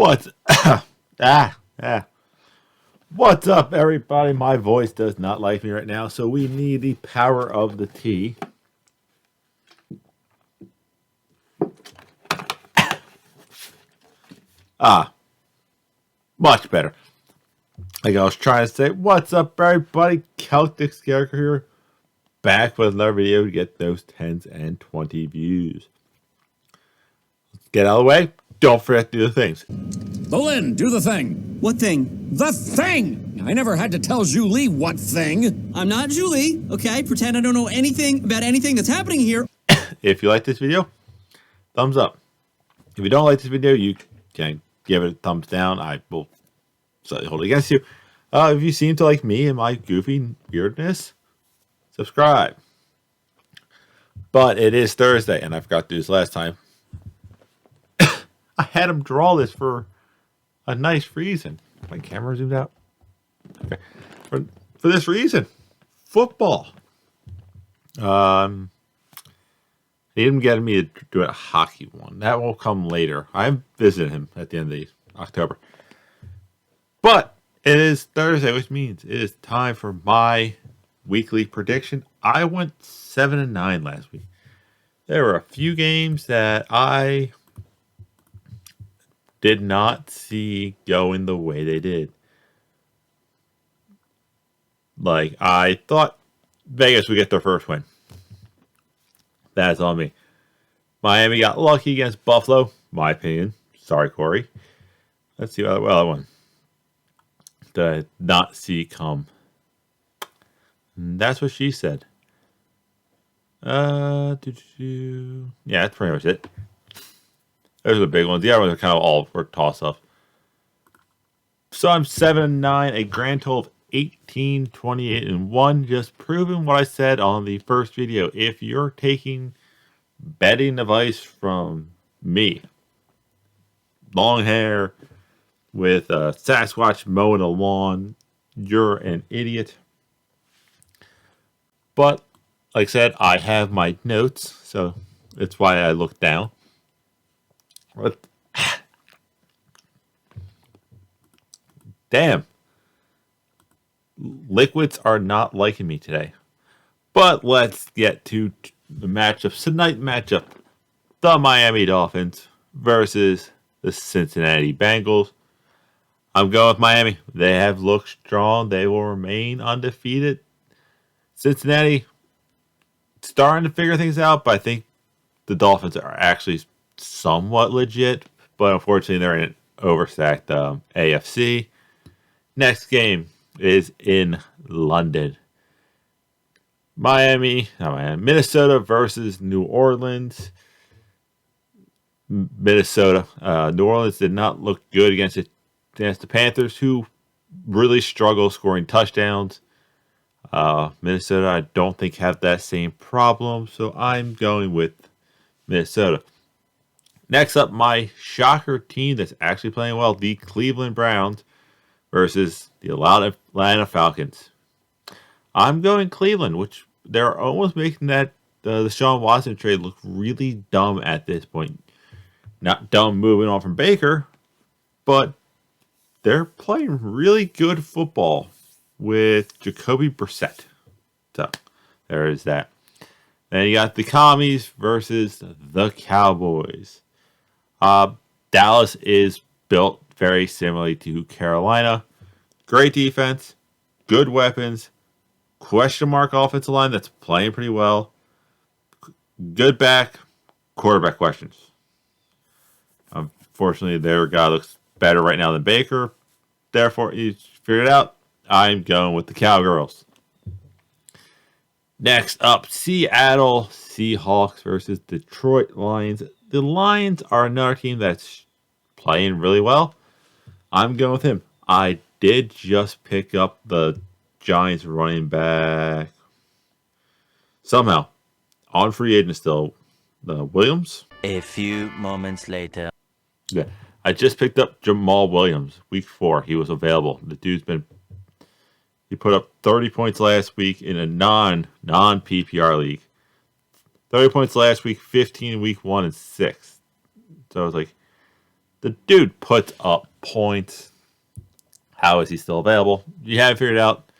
What's What's up, everybody? My voice does not like me right now, so we need the power of the tea. Much better. Like I was trying to say, what's up, everybody? Celtic Scarecrow here, back with another video to get those 10s and 20 views. Let's get out of the way. Don't forget to do the things. Bolin, do the thing. What thing? The thing! I never had to tell Julie what thing. I'm not Julie, okay? Pretend I don't know anything about anything that's happening here. If you like this video, thumbs up. If you don't like this video, you can give it a thumbs down. I will slightly hold it against you. If you seem to like me and my goofy weirdness, subscribe. But it is Thursday, and I forgot to do this last time. I had him draw this for a nice reason. My camera zoomed out. Okay. For this reason. Football. He didn't get me to do a hockey one. That will come later. I'm visiting him at the end of October. But it is Thursday, which means it is time for my weekly prediction. I went 7-9 last week. There were a few games that I did not see going the way they did. Like, I thought Vegas would get their first win. That's on me. Miami got lucky against Buffalo, my opinion. Sorry, Corey. Let's see what other one did not see come. And that's what she said. Yeah, that's pretty much it. Those are the big ones. The other ones are kind of all for toss-up. So I'm 7-9, a grand total of 18, 28, and 1. Just proving what I said on the first video. If you're taking betting advice from me, long hair with a Sasquatch mowing a lawn, you're an idiot. But, like I said, I have my notes, so that's why I look down. Damn. Liquids are not liking me today. But let's get to the matchup. Tonight matchup. The Miami Dolphins versus the Cincinnati Bengals. I'm going with Miami. They have looked strong. They will remain undefeated. Cincinnati starting to figure things out, but I think the Dolphins are actually somewhat legit, but unfortunately they're in an overstacked AFC. Next game is in London. Minnesota versus New Orleans. Minnesota. New Orleans did not look good against the Panthers, who really struggle scoring touchdowns. Minnesota, I don't think have that same problem, so I'm going with Minnesota. Next up, my shocker team that's actually playing well, the Cleveland Browns versus the Atlanta Falcons. I'm going Cleveland, which they're almost making that the Deshaun Watson trade look really dumb at this point. Not dumb moving on from Baker, but they're playing really good football with Jacoby Brissett. So, there is that. Then you got the Commies versus the Cowboys. Dallas is built very similarly to Carolina. Great defense, good weapons, question mark offensive line that's playing pretty well. Good back, quarterback questions. Unfortunately, their guy looks better right now than Baker. Therefore, you figured it out. I'm going with the Cowgirls. Next up, Seattle Seahawks versus Detroit Lions. The Lions are another team that's playing really well. I'm going with him. I did just pick up the Giants running back. Somehow. On free agent still. Williams? A few moments later. Yeah. I just picked up Jamal Williams. Week 4. He was available. The dude's he put up 30 points last week in a non-PPR league. 30 points last week, 15 week 1, and 6. So I was like, The dude puts up points. How is he still available? You haven't figured it out.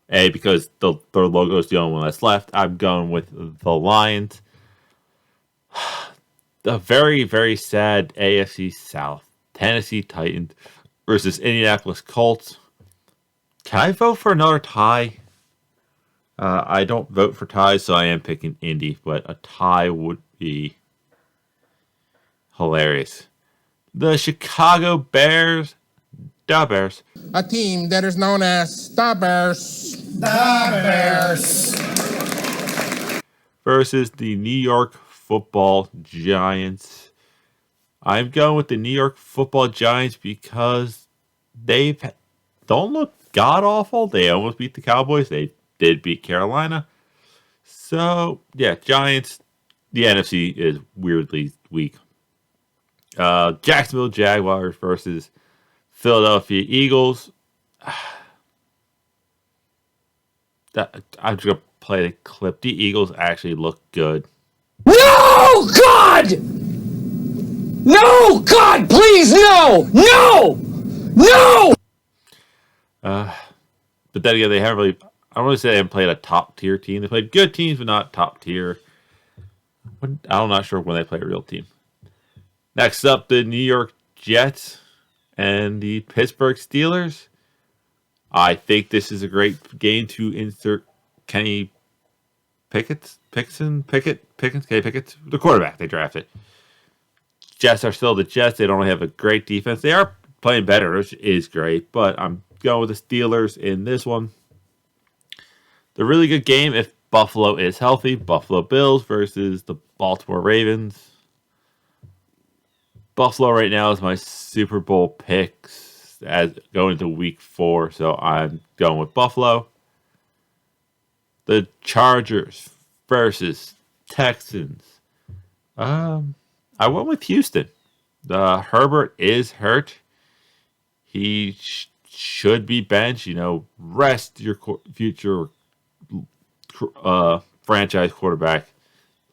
A, because their logo is the only one that's left. I'm going with the Lions. The very, very sad AFC South. Tennessee Titans versus Indianapolis Colts. Can I vote for another tie? I don't vote for ties, so I am picking Indy, but a tie would be hilarious. The Chicago Bears, the Bears. A team that is known as the Bears. The Bears. Versus the New York Football Giants. I'm going with the New York Football Giants because they don't look god-awful. They almost beat the Cowboys. They did beat Carolina. So, yeah, Giants. The NFC is weirdly weak. Jacksonville Jaguars versus Philadelphia Eagles. I'm just going to play the clip. The Eagles actually look good. No, God! No, God, please, no! No! No! But then again, they haven't really... I don't want to say they haven't played a top-tier team. They played good teams, but not top-tier. I'm not sure when they play a real team. Next up, the New York Jets and the Pittsburgh Steelers. I think this is a great game to insert Kenny Pickett, the quarterback they drafted. Jets are still the Jets. They don't really have a great defense. They are playing better, which is great, but I'm going with the Steelers in this one. The really good game if Buffalo is healthy. Buffalo Bills versus the Baltimore Ravens. Buffalo right now is my Super Bowl picks as going into week 4, so I'm going with Buffalo. The Chargers versus Texans. I went with Houston. Herbert is hurt. He should be benched. Rest your future franchise quarterback.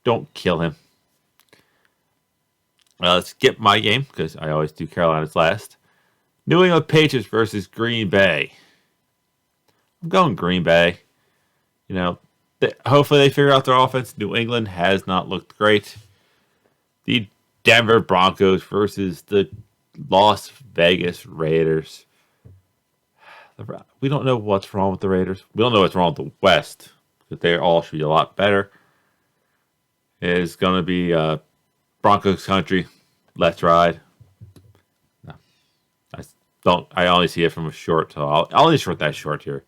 Don't kill him. Let's skip my game because I always do Carolina's last. New England Patriots versus Green Bay. I'm going Green Bay. Hopefully they figure out their offense. New England has not looked great. The Denver Broncos versus the Las Vegas Raiders. We don't know what's wrong with the Raiders. We don't know what's wrong with the West. But they all should be a lot better. It's going to be Broncos country. Let's ride. No. I only see it from a short, so I'll only short that short here.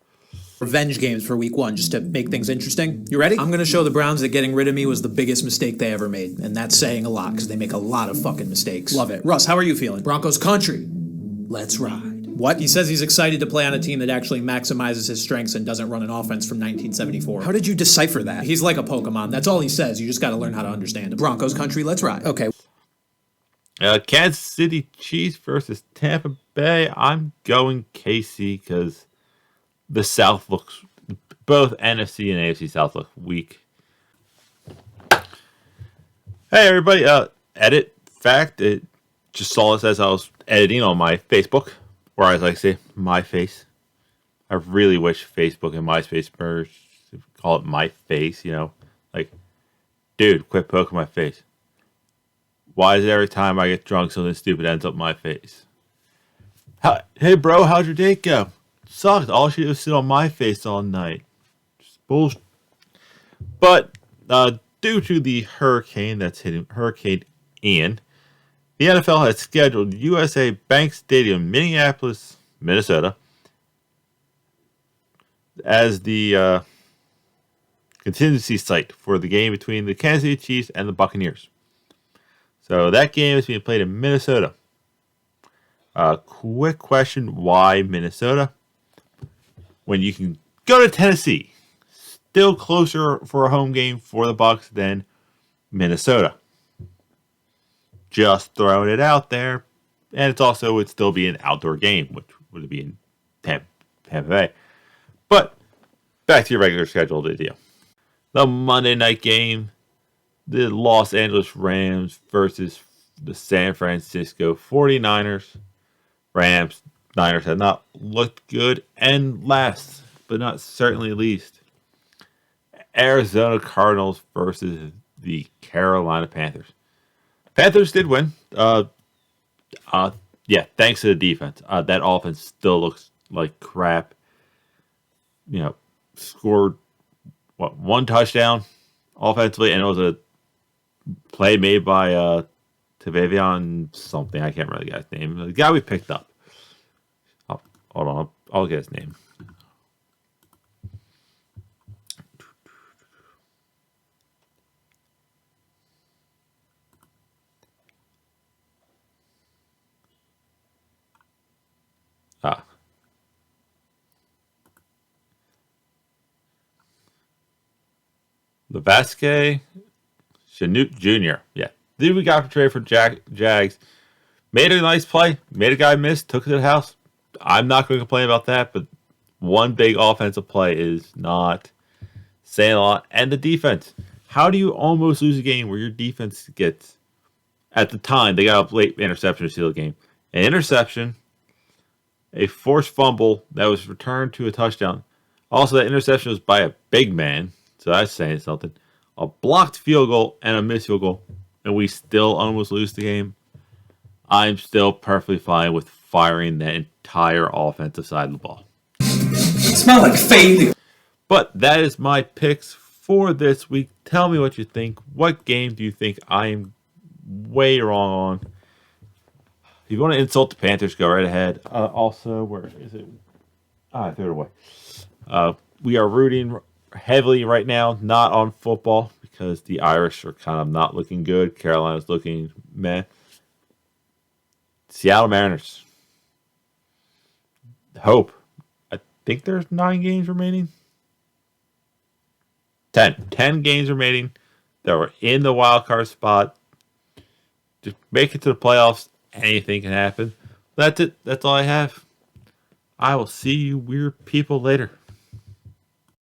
Revenge games for week 1 just to make things interesting. You ready? I'm going to show the Browns that getting rid of me was the biggest mistake they ever made. And that's saying a lot because they make a lot of fucking mistakes. Love it. Russ, how are you feeling? Broncos country. Let's ride. What? He says he's excited to play on a team that actually maximizes his strengths and doesn't run an offense from 1974. How did you decipher that? He's like a Pokemon. That's all he says. You just got to learn how to understand him. Broncos country, let's ride. Okay. Kansas City Chiefs versus Tampa Bay. I'm going KC because the South looks... Both NFC and AFC South look weak. Hey, everybody. Edit fact. It just saw this as I was editing on my Facebook. Or as I like to say, my face. I really wish Facebook and MySpace merged. Call it my face, Like, dude, quit poking my face. Why is it every time I get drunk something stupid ends up my face? Hey, bro, how'd your date go? Sucked. All she did was sit on my face all night. Just bullshit. But, due to the hurricane that's hitting, Hurricane Ian, the NFL has scheduled USA Bank Stadium, Minneapolis, Minnesota, as the contingency site for the game between the Kansas City Chiefs and the Buccaneers. So that game is being played in Minnesota. Quick question, why Minnesota? When you can go to Tennessee, still closer for a home game for the Bucs than Minnesota. Just throwing it out there. And it would still be an outdoor game, which would be in Tampa Bay. But back to your regular scheduled video. The Monday night game, the Los Angeles Rams versus the San Francisco 49ers. Rams, Niners have not looked good. And last, but not certainly least, Arizona Cardinals versus the Carolina Panthers. Panthers did win. Yeah, thanks to the defense. That offense still looks like crap. Scored one touchdown offensively, and it was a play made by Tavivion something. I can't remember the guy's name. The guy we picked up. Hold on, I'll get his name. Levesque Chanute Jr. Yeah. Dude we got for trade for Jags. Made a nice play. Made a guy miss. Took it to the house. I'm not going to complain about that, but one big offensive play is not saying a lot. And the defense. How do you almost lose a game where your defense gets, at the time, they got a late interception to seal the game. An interception, a forced fumble that was returned to a touchdown. Also, that interception was by a big man. So that's saying something. A blocked field goal and a missed field goal, and we still almost lose the game. I'm still perfectly fine with firing that entire offensive side of the ball. It smells like fade. But that is my picks for this week. Tell me what you think. What game do you think I am way wrong on? If you want to insult the Panthers, go right ahead. Also, where is it? I threw it away. We are rooting heavily right now, not on football, because the Irish are kind of not looking good. Carolina's looking meh. Seattle Mariners. Hope. I think there's 9 games remaining. 10. 10 games remaining. That were in the wild card spot. Just make it to the playoffs. Anything can happen. That's it. That's all I have. I will see you weird people later.